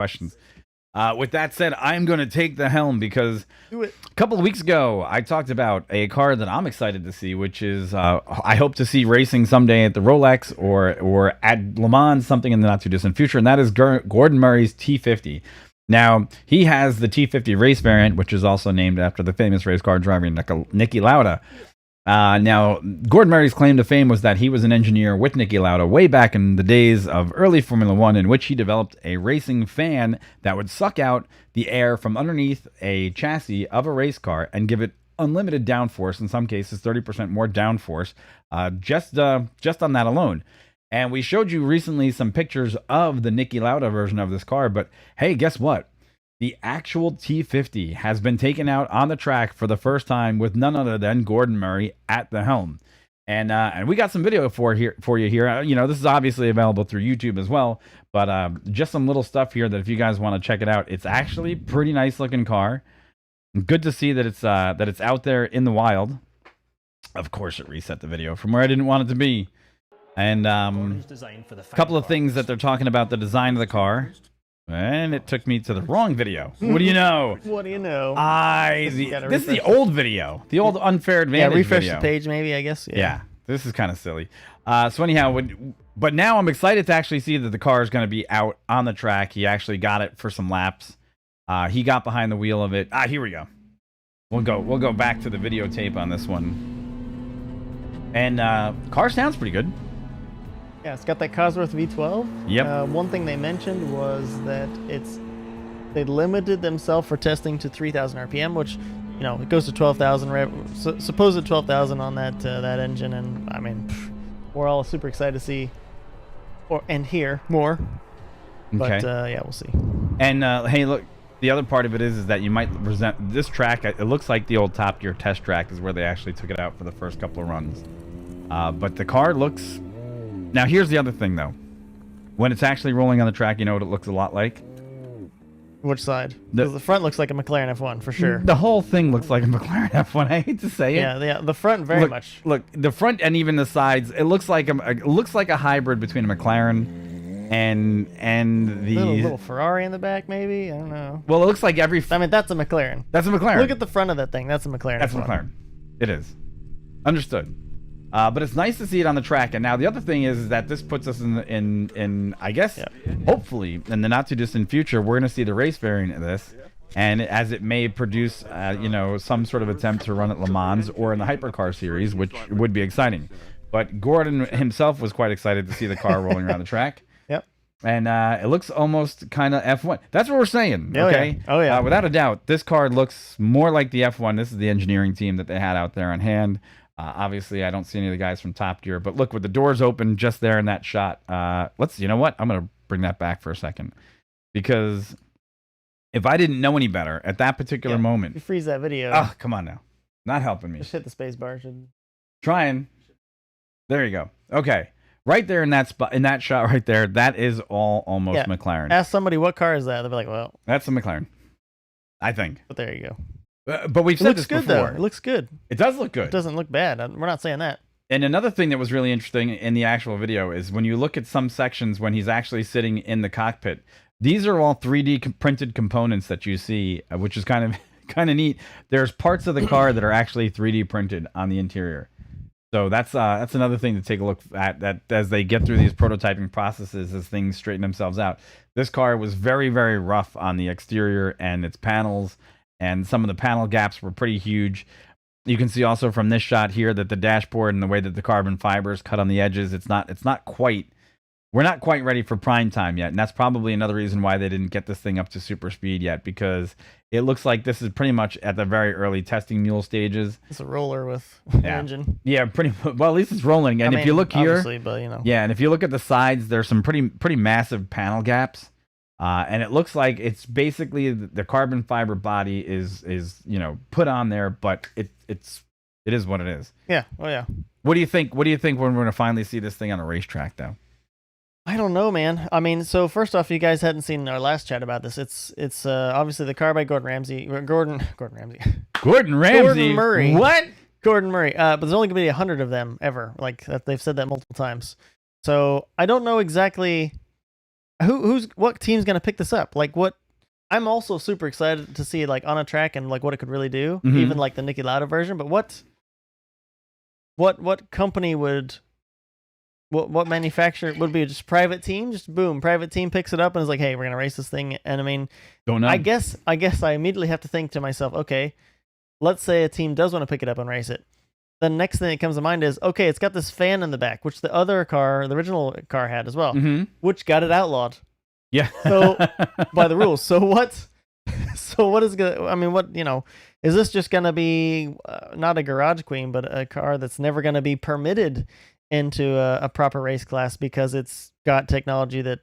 questions. With that said, I'm going to take the helm because Do it. a couple of weeks ago, I talked about a car that I'm excited to see, which is I hope to see racing someday at the Rolex or at Le Mans, something in the not too distant future, and that is Gordon Murray's T.50. Now, he has the T.50 race variant, which is also named after the famous race car driver Niki Lauda. Now, Gordon Murray's claim to fame was that he was an engineer with Niki Lauda way back in the days of early Formula One, in which he developed a racing fan that would suck out the air from underneath a chassis of a race car and give it unlimited downforce, in some cases 30% more downforce, just on that alone. And we showed you recently some pictures of the Niki Lauda version of this car, but hey, guess what? The actual T.50 has been taken out on the track for the first time with none other than Gordon Murray at the helm. And we got some video for you here. You know, this is obviously available through YouTube as well, but just some little stuff here that if you guys want to check it out, it's actually pretty nice looking car. Good to see that it's out there in the wild. Of course, it reset the video from where I didn't want it to be. And a couple of things that they're talking about the design of the car. And it took me to the wrong video. What do you know? What do you know? This is the old video. The old Unfair Advantage refresh video. the page maybe, I guess. Yeah, this is kind of silly. So anyhow, but now I'm excited to actually see that the car is going to be out on the track. He actually got it for some laps. He got behind the wheel of it. Here we go. We'll go back to the videotape on this one. And car sounds pretty good. Yeah, it's got that Cosworth V12. Yep. One thing they mentioned was that they limited themselves for testing to 3,000 RPM, which, you know, it goes to 12,000. Supposed 12,000 on that engine, and I mean, we're all super excited to see and hear more. But yeah, we'll see. And hey, look, the other part of it is that you might resent this track. It looks like the old Top Gear test track is where they actually took it out for the first couple of runs. But the car looks. Now, here's the other thing, though. When it's actually rolling on the track, you know what it looks a lot like? Which side? Because the front looks like a McLaren F1, for sure. The whole thing looks like a McLaren F1. I hate to say it. Yeah, the front very much. Look, the front and even the sides, it looks like a hybrid between a McLaren and the... Little Ferrari in the back, maybe? I don't know. Well, it looks like every... I mean, that's a McLaren. That's a McLaren. Look at the front of that thing. That's a McLaren. That's a McLaren. It is. Understood. But it's nice to see it on the track. And now the other thing is that this puts us in I guess, hopefully, in the not too distant future, we're going to see the race variant of this. And as it may produce, you know, some sort of attempt to run at Le Mans or in the hypercar series, which would be exciting. But Gordon himself was quite excited to see the car rolling around the track. Yep. And it looks almost kind of F1. That's what we're saying, okay? Yeah. Oh, yeah. Without a doubt, this car looks more like the F1. This is the engineering team that they had out there on hand. Obviously, I don't see any of the guys from Top Gear, but look, with the doors open just there in that shot, you know what? I'm going to bring that back for a second. Because if I didn't know any better at that particular moment... You freeze that video. Oh, come on now. Not helping me. Just hit the space bar. Trying. There you go. Okay. Right there in that spot, in that shot right there, that is all almost McLaren. Ask somebody, what car is that? They'll be like, well... That's a McLaren. I think. But there you go. But we've said this good, before. though. It looks good. It does look good. It doesn't look bad. We're not saying that. And another thing that was really interesting in the actual video is when you look at some sections when he's actually sitting in the cockpit, these are all 3D printed components that you see, which is kind of neat. There's parts of the car that are actually 3D printed on the interior. So that's another thing to take a look at, that as they get through these prototyping processes, as things straighten themselves out. This car was very, very rough on the exterior and its panels. And some of the panel gaps were pretty huge. You can see also from this shot here that the dashboard and the way that the carbon fiber is cut on the edges, we're not quite ready for prime time yet. And that's probably another reason why they didn't get this thing up to super speed yet, because it looks like this is pretty much at the very early testing mule stages. It's a roller with an engine. Yeah, well, at least it's rolling. And if you look here, but, you know. Yeah, and if you look at the sides, there's some pretty massive panel gaps. And it looks like it's basically the carbon fiber body is you know, put on there, but it is what it is. Yeah. Oh yeah. What do you think? What do you think when we're gonna finally see this thing on a racetrack, though? I don't know, man. I mean, so first off, you guys hadn't seen our last chat about this. It's obviously the car by Gordon Ramsay. Gordon Murray. What? Gordon Murray. But there's only gonna be 100 of them ever. Like they've said that multiple times. So I don't know exactly what team's gonna pick this up? Like what? I'm also super excited to see like on a track and like what it could really do, even like the Niki Lauda version. But what company would? What manufacturer would be just private team? Just boom, private team picks it up and is like, hey, we're gonna race this thing. And I mean, don't know. I guess I immediately have to think to myself, okay, let's say a team does want to pick it up and race it. The next thing that comes to mind is, okay, it's got this fan in the back, which the other car, the original car had as well, which got it outlawed. Yeah. So by the rules. So what? So what is gonna? I mean, what is this just gonna be not a garage queen, but a car that's never gonna be permitted into a proper race class because it's got technology that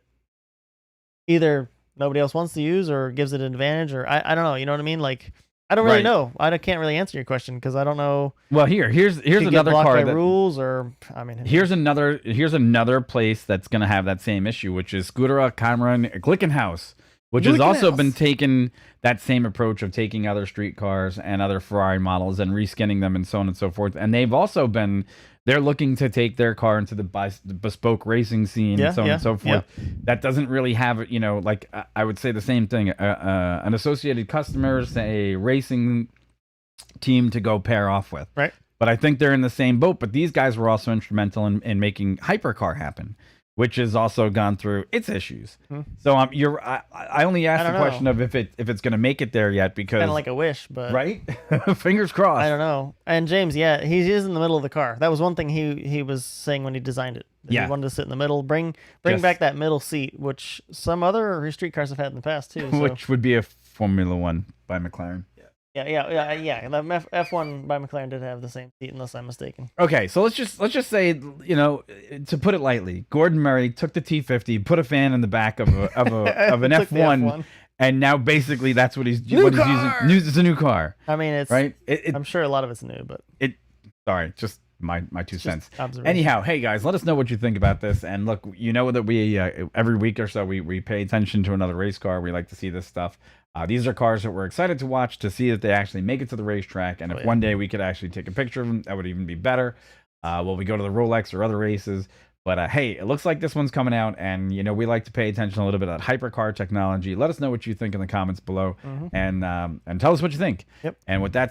either nobody else wants to use or gives it an advantage, or I don't know. You know what I mean? Like I don't really know. I can't really answer your question because I don't know. Well, here's another car that rules, or I mean, here's another place that's gonna have that same issue, which is Scuderia Cameron Glickenhaus, which has also been taking that same approach of taking other street cars and other Ferrari models and reskinning them and so on and so forth. And they've also been, they're looking to take their car into the bespoke racing scene and so on and so forth. That doesn't really have, like I would say the same thing. An associated customers, a racing team to go pair off with. Right. But I think they're in the same boat. But these guys were also instrumental in making hypercar happen, which has also gone through its issues. So I only asked the question of if it's going to make it there yet, because kind of like a wish, but right, fingers crossed. I don't know. And James, he is in the middle of the car. That was one thing he was saying when he designed it. He wanted to sit in the middle, bring back that middle seat, which some other street cars have had in the past too. So. Which would be a Formula One by McLaren. Yeah. The F1 by McLaren did have the same seat, unless I'm mistaken. Okay, so let's just say, to put it lightly, Gordon Murray took the T50, put a fan in the back of an F1, and now basically that's what he's using. It's a new car. I mean, it's right. I'm sure a lot of it's new, but sorry, just my 2 cents. Anyhow, hey guys, let us know what you think about this. And look, that we every week or so we pay attention to another race car. We like to see this stuff. These are cars that we're excited to watch to see if they actually make it to the racetrack. And if one day we could actually take a picture of them, that would even be better. While we go to the Rolex or other races. But hey, it looks like this one's coming out, and we like to pay attention a little bit at hypercar technology. Let us know what you think in the comments below, and tell us what you think. Yep. And with that